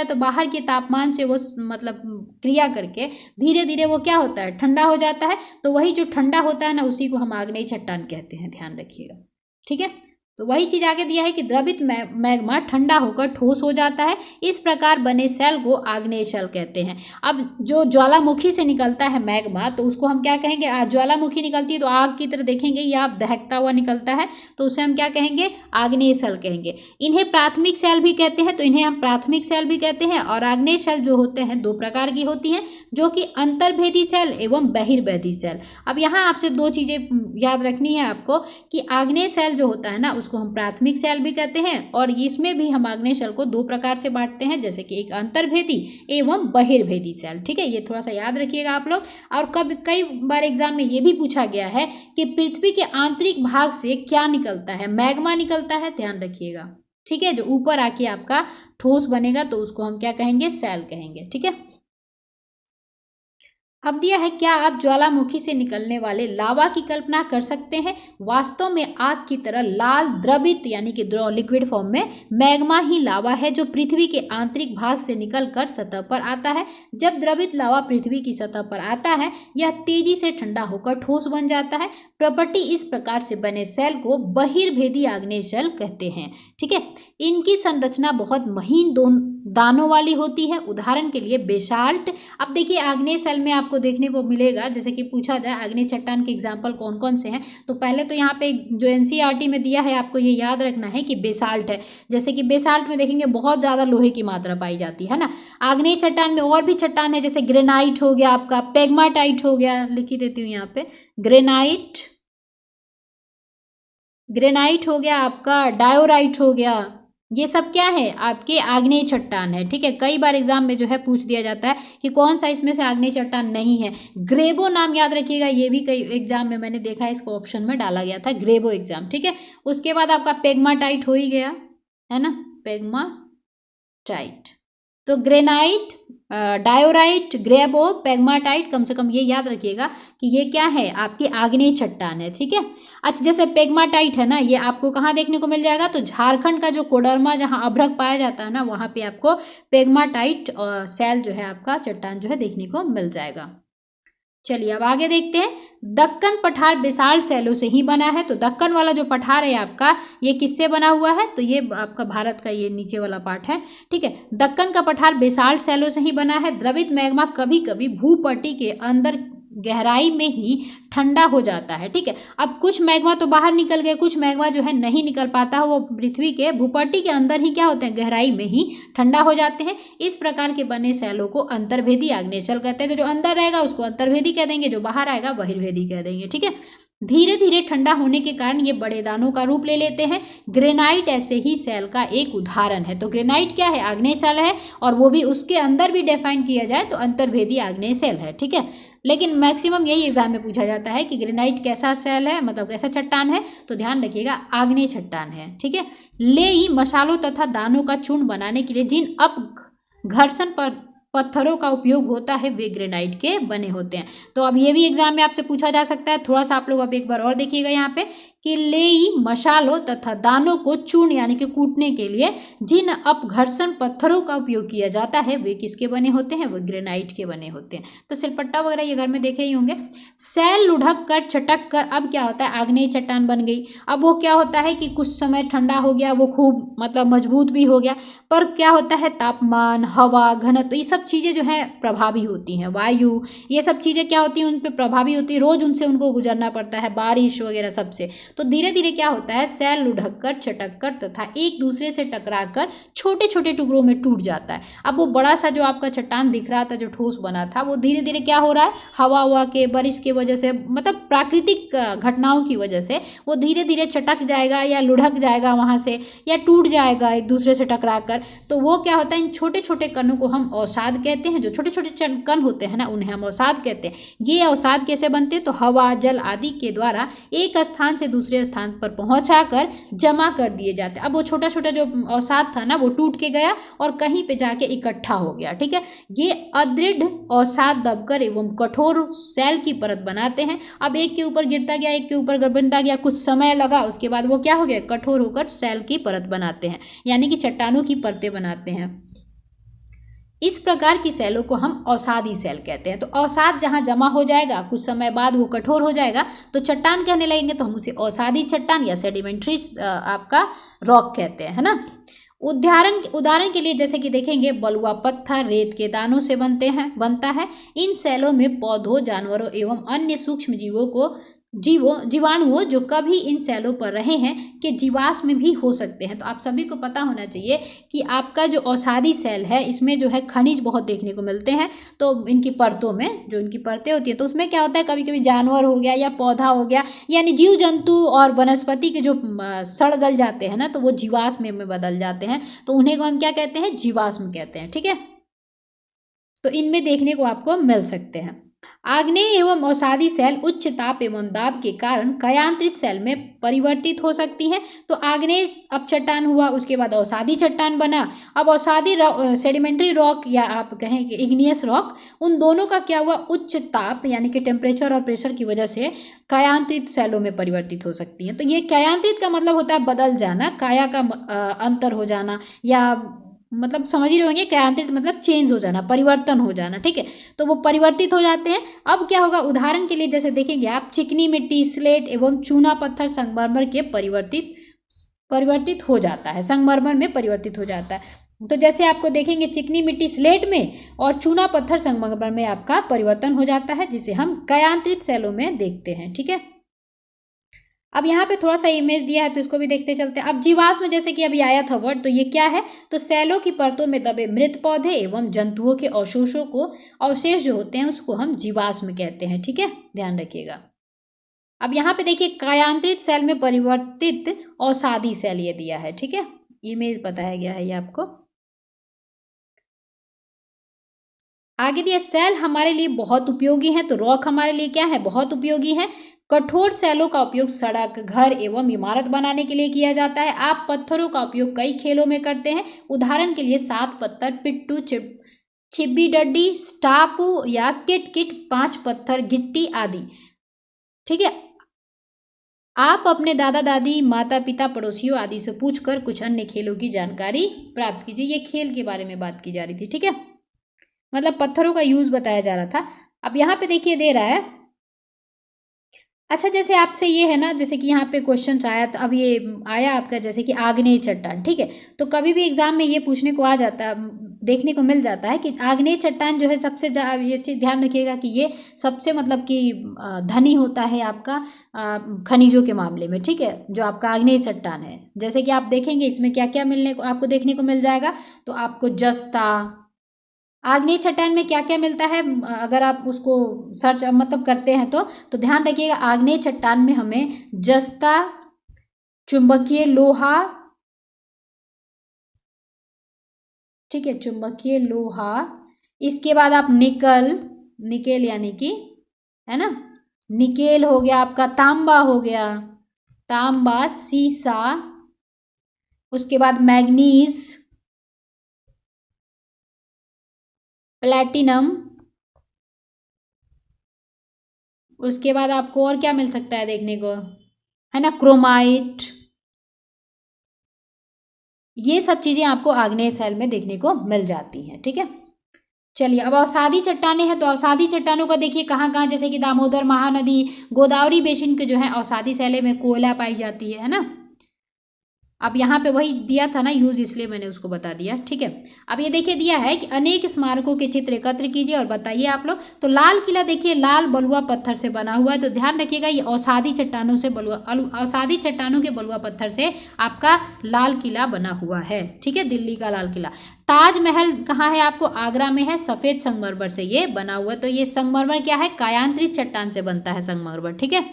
तो बाहर के तापमान से वो मतलब क्रिया करके धीरे धीरे वो क्या होता है? ठंडा हो जाता है। तो वही जो ठंडा होता है ना उसी को हम आग्नेय चट्टान कहते हैं, ध्यान रखिएगा। ठीक है। तो वही चीज आगे दिया है कि द्रवित मैग्मा ठंडा होकर ठोस हो जाता है। इस प्रकार बने सेल को आग्नेय सेल कहते हैं। अब जो ज्वालामुखी से निकलता है मैग्मा तो उसको हम क्या कहेंगे? ज्वालामुखी निकलती है तो आग की तरह देखेंगे या आप दहकता हुआ निकलता है तो उसे हम क्या कहेंगे? आग्नेय सेल कहेंगे। इन्हें प्राथमिक सेल भी कहते हैं, तो इन्हें हम प्राथमिक सेल भी कहते हैं। और आग्नेय सेल जो होते हैं 2 प्रकार की होती हैं, जो कि अंतर्भेदी सेल एवं बहिर्भेदी सेल। अब यहाँ आपसे 2 चीजें याद रखनी है आपको कि आग्नेय सेल जो होता है ना उसको हम प्राथमिक सेल भी कहते हैं और इसमें भी हम आग्नेय सेल को 2 प्रकार से बांटते हैं, जैसे कि एक अंतर्भेदी एवं बहिर्भेदी सेल। ठीक है। ये थोड़ा सा याद रखिएगा आप लोग। और कई बार एग्जाम में ये भी पूछा गया है कि पृथ्वी के आंतरिक भाग से क्या निकलता है? मैग्मा निकलता है, ध्यान रखिएगा। ठीक है। जो ऊपर आके आपका ठोस बनेगा तो उसको हम क्या कहेंगे? सेल कहेंगे। ठीक है। अब दिया है, क्या आप ज्वालामुखी से निकलने वाले लावा की कल्पना कर सकते हैं? वास्तव में आग की तरह लाल द्रवित यानी कि लिक्विड फॉर्म में मैग्मा ही लावा है जो पृथ्वी के आंतरिक भाग से निकलकर सतह पर आता है। जब द्रवित लावा पृथ्वी की सतह पर आता है यह तेजी से ठंडा होकर ठोस बन जाता है। प्रॉपर्टी इस प्रकार से बने सेल को बहिर्भेदी आग्नेय सेल कहते हैं। ठीक है। इनकी संरचना बहुत महीन दानों वाली होती है। उदाहरण के लिए बेसाल्ट। अब देखिए आग्नेय सेल में आपको देखने को मिलेगा, जैसे कि पूछा जाए आग्नेय चट्टान के एग्जाम्पल कौन कौन से हैं, तो पहले तो यहाँ पे जो एनसीईआरटी में दिया है आपको ये याद रखना है कि बेसाल्ट है। जैसे कि बेसाल्ट में देखेंगे बहुत ज़्यादा लोहे की मात्रा पाई जाती है ना। आग्नेय चट्टान में और भी चट्टान है, जैसे ग्रेनाइट हो गया आपका, पेग्माटाइट हो गया, लिखी देती हूँ यहाँ पे, ग्रेनाइट हो गया आपका, डायोराइट हो गया, ये सब क्या है? आपके आग्नेय चट्टान है। ठीक है। कई बार एग्जाम में जो है पूछ दिया जाता है कि कौन सा इसमें से आग्नेय चट्टान नहीं है। ग्रेबो नाम याद रखिएगा, ये भी कई एग्जाम में मैंने देखा है, इसको ऑप्शन में डाला गया था, ग्रेबो एग्जाम। ठीक है। उसके बाद आपका पेग्माटाइट हो ही गया, है ना, पेग्माटाइट। तो ग्रेनाइट, डायोराइट, ग्रेबो, पेग्माटाइट, कम से कम ये याद रखिएगा कि ये क्या है? आपकी आग्नेय चट्टान है। ठीक है। अच्छा, जैसे पेग्माटाइट है ना, ये आपको कहाँ देखने को मिल जाएगा? तो झारखंड का जो कोडरमा जहाँ अभ्रक पाया जाता है ना वहाँ पे आपको पेग्माटाइट सेल जो है आपका चट्टान जो है देखने को मिल जाएगा। चलिए अब आगे देखते हैं। दक्कन पठार बेसाल्ट सेलों से ही बना है। तो दक्कन वाला जो पठार है आपका ये किससे बना हुआ है? तो ये आपका भारत का ये नीचे वाला पार्ट है। ठीक है। दक्कन का पठार बेसाल्ट सेलों से ही बना है। द्रवित मैग्मा कभी कभी भूपट्टी के अंदर गहराई में ही ठंडा हो जाता है। ठीक है। अब कुछ मैग्मा तो बाहर निकल गए, कुछ मैग्मा जो है नहीं निकल पाता, वो पृथ्वी के भूपट्टी के अंदर ही क्या होते हैं? गहराई में ही ठंडा हो जाते हैं। इस प्रकार के बने सेलों को अंतर्भेदी आग्नेय सेल कहते हैं। तो जो अंदर रहेगा उसको अंतर्भेदी कह देंगे, जो बाहर आएगा बहिर्भेदी कह देंगे। ठीक है। धीरे धीरे ठंडा होने के कारण ये बड़े दानों का रूप ले लेते हैं। ग्रेनाइट ऐसे ही सेल का एक उदाहरण है। तो ग्रेनाइट क्या है? आग्नेय सेल है, और वो भी उसके अंदर भी डिफाइन किया जाए तो अंतर्भेदी आग्नेय सेल है, ठीक है। लेकिन मैक्सिमम यही एग्जाम में पूछा जाता है कि ग्रेनाइट कैसा सेल है, मतलब कैसा चट्टान है, तो ध्यान रखिएगा आग्नेय चट्टान है, ठीक है। लेई मसालों तथा दानों का चूर्ण बनाने के लिए जिन अपघर्षण पर पत्थरों का उपयोग होता है वे ग्रेनाइट के बने होते हैं। तो अब ये भी एग्जाम में आपसे पूछा जा सकता है। थोड़ा सा आप लोग अब एक बार और देखिएगा यहाँ पे कि लेई मसालों तथा दानों को चूर्ण यानी कि कूटने के लिए जिन अपघर्षण पत्थरों का उपयोग किया जाता है वे किसके बने होते हैं? वे ग्रेनाइट के बने होते हैं। तो सिलपट्टा वगैरह ये घर में देखे ही होंगे। सेल लुढ़क कर चटक कर अब क्या होता है? आग्नेय चट्टान बन गई। अब वो क्या होता है कि कुछ समय ठंडा हो गया, वो खूब मतलब मजबूत भी हो गया, पर क्या होता है? तापमान, हवा, घनत्व, ये सब चीज़ें जो है प्रभावी होती हैं। वायु, ये सब चीज़ें क्या होती हैं? उन पर प्रभावी होती है, रोज उनसे उनको गुजरना पड़ता है, बारिश वगैरह सबसे। तो धीरे धीरे क्या होता है? सेल लुढ़क कर, चटक कर तथा एक दूसरे से टकरा कर छोटे छोटे टुकड़ों में टूट जाता है। अब वो बड़ा सा जो आपका चट्टान दिख रहा था, जो ठोस बना था, वो धीरे धीरे क्या हो रहा है? हवा के, बारिश की वजह से, मतलब प्राकृतिक घटनाओं की वजह से वो धीरे धीरे चटक जाएगा या लुढ़क जाएगा वहाँ से, या टूट जाएगा एक दूसरे से टकरा कर। तो वो क्या होता है? इन छोटे छोटे कणों को हम अवसाद कहते हैं। जो छोटे छोटे कण होते हैं ना, उन्हें हम अवसाद कहते हैं। ये अवसाद कैसे बनते हैं? तो हवा, जल आदि के द्वारा एक स्थान से दूसरे स्थान पर पहुंचाकर जमा कर दिए जाते हैं। अब वो छोटा छोटा जो अवसाद था ना, वो टूट के गया और कहीं पे जाके इकट्ठा हो गया, ठीक है। ये अदृढ़ अवसाद दबकर एवं कठोर सेल की परत बनाते हैं। अब एक के ऊपर गिरता गया, एक के ऊपर बनता गया, कुछ समय लगा, उसके बाद वो क्या हो गया? कठोर होकर सेल की परत बनाते हैं, यानी कि चट्टानों की परतें बनाते हैं। इस प्रकार की सेलों को हम अवसादी सेल कहते हैं। तो अवसाद जहाँ जमा हो जाएगा, कुछ समय बाद वो कठोर हो जाएगा, तो चट्टान कहने लगेंगे, तो हम उसे अवसादी चट्टान या सेडिमेंट्री आपका रॉक कहते हैं, है ना। उदाहरण के लिए जैसे कि देखेंगे, बलुआ पत्थर रेत के दानों से बनता है। इन सेलों में पौधों, जानवरों एवं अन्य सूक्ष्म जीवाणुओं जो कभी इन सेलों पर रहे हैं के जीवाश्म भी हो सकते हैं। तो आप सभी को पता होना चाहिए कि आपका जो अवसादी सेल है, इसमें जो है खनिज बहुत देखने को मिलते हैं। तो इनकी परतों में जो इनकी परतें होती हैं, तो उसमें क्या होता है? कभी कभी जानवर हो गया या पौधा हो गया, यानी जीव जंतु और वनस्पति के जो सड़ गल जाते हैं ना, तो वो जीवाश्म में बदल जाते हैं। तो उन्हें को हम क्या कहते हैं? जीवाश्म कहते हैं, ठीक है। तो इनमें देखने को आपको मिल सकते हैं। आग्नेय एवं अवसादी सेल उच्च ताप एवं दाब के कारण कयांत्रित सेल में परिवर्तित हो सकती हैं। तो आग्नेय अब चट्टान हुआ, उसके बाद अवसादी चट्टान बना। अब अवसादी सेडिमेंट्री रॉक या आप कहें कि इग्नियस रॉक, उन दोनों का क्या हुआ? उच्च ताप यानी कि टेम्परेचर और प्रेशर की वजह से कयांत्रित सेलों में परिवर्तित हो सकती हैं। तो ये कयांत्रित का मतलब होता है बदल जाना, काया का अंतर हो जाना, या मतलब समझ ही रहे होंगे, कयांत्रित मतलब चेंज हो जाना, परिवर्तन हो जाना, ठीक है। तो वो परिवर्तित हो जाते हैं। अब क्या होगा? उदाहरण के लिए जैसे देखेंगे आप, चिकनी मिट्टी, स्लेट एवं चूना पत्थर संगमरमर के परिवर्तित हो जाता है, संगमरमर में परिवर्तित हो जाता है। तो जैसे आपको देखेंगे, चिकनी मिट्टी स्लेट में और चूना पत्थर संगमरमर में आपका परिवर्तन हो जाता है, जिसे हम कयांत्रित सेलों में देखते हैं, ठीक है। अब यहाँ पे थोड़ा सा इमेज दिया है, तो इसको भी देखते चलते हैं। अब जीवाश्म जैसे कि अभी आया था वर्ड, तो ये क्या है? तो सेलों की परतों में दबे मृत पौधे एवं जंतुओं के अवशेष जो होते हैं, उसको हम जीवाश्म कहते हैं, ठीक है, ध्यान रखिएगा। अब यहाँ पे देखिए, कायांत्रित सेल में परिवर्तित अवसादी सेल ये दिया है, ठीक है, इमेज बताया गया है ये आपको। आगे दिया, सेल हमारे लिए बहुत उपयोगी है। तो रॉक हमारे लिए क्या है? बहुत उपयोगी है। कठोर सेलों का उपयोग सड़क, घर एवं इमारत बनाने के लिए किया जाता है। आप पत्थरों का उपयोग कई खेलों में करते हैं। उदाहरण के लिए 7 पत्थर, पिट्टू, चिब्बी डड्डी, स्टापू या किट 5 पत्थर, गिट्टी आदि, ठीक है। आप अपने दादा दादी, माता पिता, पड़ोसियों आदि से पूछकर कुछ अन्य खेलों की जानकारी प्राप्त कीजिए। ये खेल के बारे में बात की जा रही थी, ठीक है, मतलब पत्थरों का यूज बताया जा रहा था। अब यहाँ पे देखिए दे रहा है, अच्छा जैसे आपसे ये है ना, जैसे कि यहाँ पे क्वेश्चन आया, तो अब ये आया आपका जैसे कि आग्नेय चट्टान, ठीक है। तो कभी भी एग्जाम में ये पूछने को आ जाता है, देखने को मिल जाता है कि आग्नेय चट्टान जो है सबसे ये चीज़ ध्यान रखिएगा कि ये सबसे मतलब कि धनी होता है आपका खनिजों के मामले में, ठीक है, जो आपका आग्नेय चट्टान है। जैसे कि आप देखेंगे इसमें क्या क्या मिलने को आपको देखने को मिल जाएगा। तो आपको जस्ता, आग्नेय चट्टान में क्या क्या मिलता है, अगर आप उसको सर्च मतलब करते हैं तो ध्यान रखिएगा, आग्नेय चट्टान में हमें जस्ता, चुंबकीय लोहा, ठीक है, चुंबकीय लोहा, इसके बाद आप निकल, निकेल यानी कि, है ना, निकेल हो गया आपका, तांबा हो गया, तांबा, सीसा, उसके बाद मैग्नीज, प्लैटिनम, उसके बाद आपको और क्या मिल सकता है देखने को, है ना, क्रोमाइट। ये सब चीजें आपको आग्नेय शैल में देखने को मिल जाती हैं, ठीक है। चलिए, अब अवसादी चट्टानें हैं, तो अवसादी चट्टानों का देखिए कहाँ कहाँ, जैसे कि दामोदर महानदी, गोदावरी बेसिन के जो है अवसादी शैले में कोयला पाई जाती है ना। अब यहाँ पे वही दिया था ना यूज, इसलिए मैंने उसको बता दिया, ठीक है। अब ये देखिए दिया है कि अनेक स्मारकों के चित्र एकत्र कीजिए और बताइए आप लोग। तो लाल किला देखिए लाल बलुआ पत्थर से बना हुआ है, तो ध्यान रखिएगा ये अवसादी चट्टानों से अवसादी चट्टानों के बलुआ पत्थर से आपका लाल किला बना हुआ है, ठीक है, दिल्ली का लाल किला। ताजमहल कहाँ है, आपको आगरा में है, सफेद संगमरमर से ये बना हुआ है। तो ये संगमरमर क्या है, कायांतरित चट्टान से बनता है संगमरमर, ठीक है।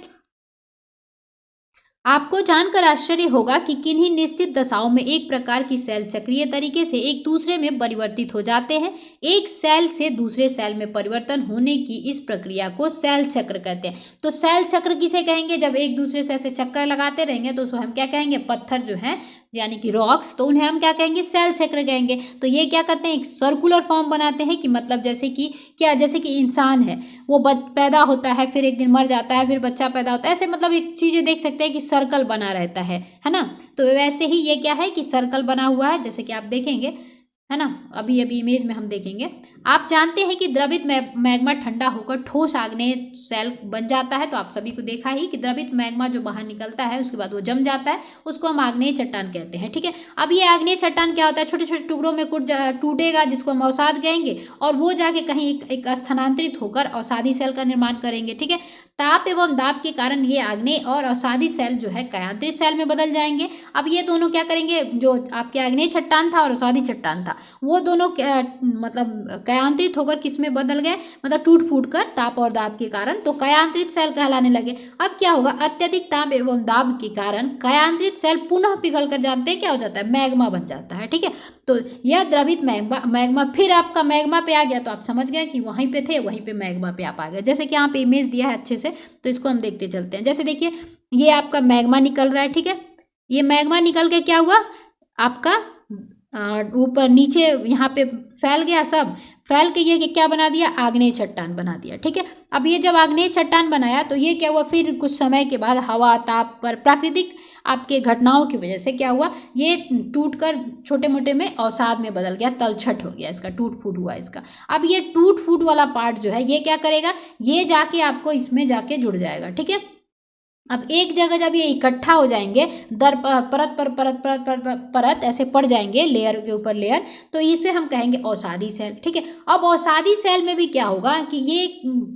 आपको जानकर आश्चर्य होगा कि किन्हीं निश्चित दशाओं में एक प्रकार की सेल चक्रीय तरीके से एक दूसरे में परिवर्तित हो जाते हैं। एक सेल से दूसरे सेल में परिवर्तन होने की इस प्रक्रिया को सेल चक्र कहते हैं। तो सेल चक्र किसे कहेंगे, जब एक दूसरे से ऐसे चक्कर लगाते रहेंगे तो उसको हम क्या कहेंगे, पत्थर जो है यानी कि रॉक्स, तो उन्हें हम क्या कहेंगे, सेल चक्र कहेंगे। तो ये क्या करते हैं, एक सर्कुलर फॉर्म बनाते हैं, कि मतलब जैसे कि क्या, जैसे कि इंसान है, वो पैदा होता है, फिर एक दिन मर जाता है, फिर बच्चा पैदा होता है, ऐसे मतलब एक चीज़ें देख सकते हैं कि सर्कल बना रहता है ना। तो वैसे ही ये क्या है कि सर्कल बना हुआ है, जैसे कि आप देखेंगे, है ना, अभी अभी इमेज में हम देखेंगे। आप जानते हैं कि द्रवित मैग्मा ठंडा होकर ठोस आग्नेय सेल बन जाता है। तो आप सभी को देखा ही कि द्रवित मैग्मा जो बाहर निकलता है उसके बाद वो जम जाता है, उसको हम आग्नेय चट्टान कहते हैं, ठीक है। अब ये आग्नेय चट्टान क्या होता है, छोटे छोटे टुकड़ों में टूटेगा, जिसको हम अवसाद कहेंगे, और वो जाके कहीं एक स्थानांतरित होकर अवसादी सेल का निर्माण करेंगे, ठीक है। ताप एवं दाब के कारण ये आग्नेय और अवसादी सेल जो है कायांतरित सेल में बदल जाएंगे। अब ये दोनों क्या करेंगे, जो आपके आग्नेय चट्टान था और अवसादी चट्टान था, वो दोनों मतलब कयांतरित होकर किस में बदल गए, मतलब टूट फूट कर ताप और दाब के कारण, तो कयांतरित सेल कहलाने लगे। अब क्या होगा, अत्यधिक ताप एवं दाब के कारण कयांतरित सेल पुनः पिघल कर, जानते हैं क्या हो जाता है, मैग्मा बन जाता है, ठीक है। तो यह द्रवित मैग्मा फिर आपका मैग्मा पे आ गया, तो आप समझ गए कि वहीं पे थे, वहीं पे मैग्मा पे आप आ गए। जैसे कि यहाँ पे इमेज दिया है अच्छे से, तो इसको हम देखते चलते हैं। जैसे देखिए ये आपका मैग्मा निकल रहा है, ठीक है, ये मैग्मा निकल के क्या हुआ, आपका ऊपर नीचे यहाँ पे फैल गया, सब फैल के ये क्या बना दिया, आग्नेय चट्टान बना दिया, ठीक है। अब ये जब आग्नेय चट्टान बनाया तो ये क्या हुआ, फिर कुछ समय के बाद हवा, ताप पर, प्राकृतिक आपके घटनाओं की वजह से क्या हुआ, ये टूटकर छोटे मोटे में अवसाद में बदल गया, तलछट हो गया, इसका टूट फूट हुआ इसका। अब ये टूट फूट वाला पार्ट जो है ये क्या करेगा, ये जाके आपको इसमें जाके जुड़ जाएगा, ठीक है। अब एक जगह जब ये इकट्ठा हो जाएंगे, दर परत पर परत परत परत परत ऐसे पड़ जाएंगे, लेयर के ऊपर लेयर, तो इसे हम कहेंगे अवसादी सेल, ठीक है। अब अवसादी सेल में भी क्या होगा कि ये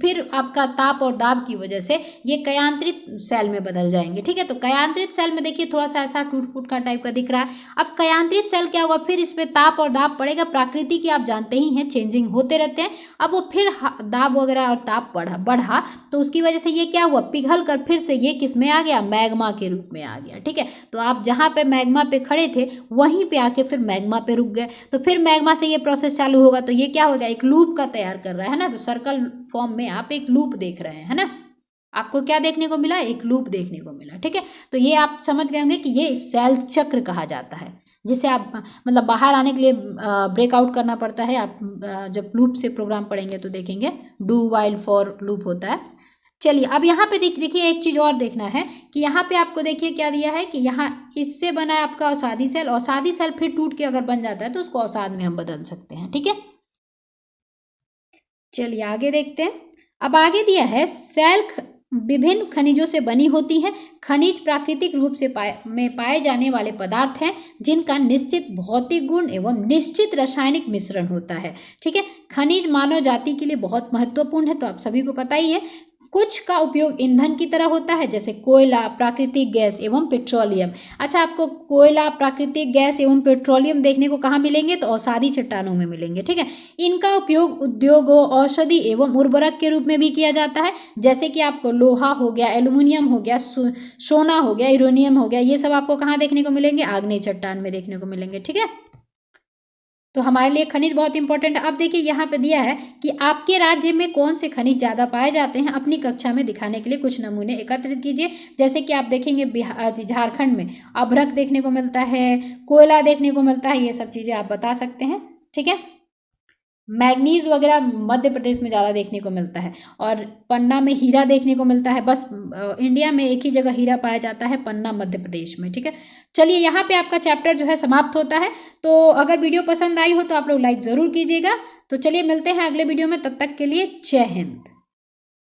फिर आपका ताप और दाब की वजह से ये कयांतरित सेल में बदल जाएंगे, ठीक है। तो कयांतरित सेल में देखिए थोड़ा सा ऐसा टूट फूट का टाइप का दिख रहा है। अब कयांतरित सेल क्या होगा, फिर इसमें ताप और दाब पड़ेगा, प्रकृति की आप जानते ही हैं चेंजिंग होते रहते हैं। अब वो फिर दाब वगैरह और ताप बढ़ा, तो उसकी वजह से ये क्या हुआ, पिघल कर फिर से ये किस में आ गया, मैग्मा के रूप में आ गया, ठीक है। तो आप जहाँ पे मैग्मा पे खड़े थे वहीं पे आके फिर मैग्मा पे रुक गए, तो फिर मैग्मा से ये प्रोसेस चालू होगा, तो ये क्या होगा, एक लूप का तैयार कर रहा है ना। तो सर्कल फॉर्म में आप एक लूप देख रहे हैं, है ना, आपको क्या देखने को मिला, एक लूप देखने को मिला, ठीक है। तो ये आप समझ गए होंगे कि ये सेल चक्र कहा जाता है, जिसे आप मतलब बाहर आने के लिए ब्रेकआउट करना पड़ता है। आप जब लूप से प्रोग्राम पढ़ेंगे तो देखेंगे, डू वाइल फॉर लूप होता है। चलिए अब यहाँ पे देखिए एक चीज़ और देखना है कि यहाँ पे आपको देखिए क्या दिया है कि यहाँ इससे बना है आपका अवसादी सेल। अवसादी सेल फिर टूट के अगर बन जाता है तो उसको अवसाद में हम बदल सकते हैं, ठीक है। चलिए आगे देखते हैं। अब आगे दिया है सेल विभिन्न खनिजों से बनी होती है। खनिज प्राकृतिक रूप से पाए जाने वाले पदार्थ हैं जिनका निश्चित भौतिक गुण एवं निश्चित रासायनिक मिश्रण होता है, ठीक है। खनिज मानव जाति के लिए बहुत महत्वपूर्ण है, तो आप सभी को पता ही है। कुछ का उपयोग ईंधन की तरह होता है, जैसे कोयला, प्राकृतिक गैस एवं पेट्रोलियम। अच्छा, आपको कोयला, प्राकृतिक गैस एवं पेट्रोलियम देखने को कहाँ मिलेंगे? तो अवसादी चट्टानों में मिलेंगे। ठीक है, इनका उपयोग उद्योगों, औषधि एवं उर्वरक के रूप में भी किया जाता है, जैसे कि आपको लोहा हो गया, एल्यूमिनियम हो गया, सोना हो गया, यूरेनियम हो गया, ये सब आपको कहाँ देखने को मिलेंगे? आग्नेय चट्टान में देखने को मिलेंगे। ठीक है, तो हमारे लिए खनिज बहुत इंपॉर्टेंट है। अब देखिए यहाँ पे दिया है कि आपके राज्य में कौन से खनिज ज़्यादा पाए जाते हैं, अपनी कक्षा में दिखाने के लिए कुछ नमूने एकत्रित कीजिए। जैसे कि आप देखेंगे झारखंड में अभ्रक देखने को मिलता है, कोयला देखने को मिलता है, ये सब चीज़ें आप बता सकते हैं। ठीक है, मैग्नीज वगैरह मध्य प्रदेश में ज़्यादा देखने को मिलता है, और पन्ना में हीरा देखने को मिलता है। बस इंडिया में एक ही जगह हीरा पाया जाता है, पन्ना मध्य प्रदेश में। ठीक है, चलिए यहाँ पे आपका चैप्टर जो है समाप्त होता है। तो अगर वीडियो पसंद आई हो तो आप लोग लाइक ज़रूर कीजिएगा। तो चलिए मिलते हैं अगले वीडियो में, तब तक के लिए जय हिंद।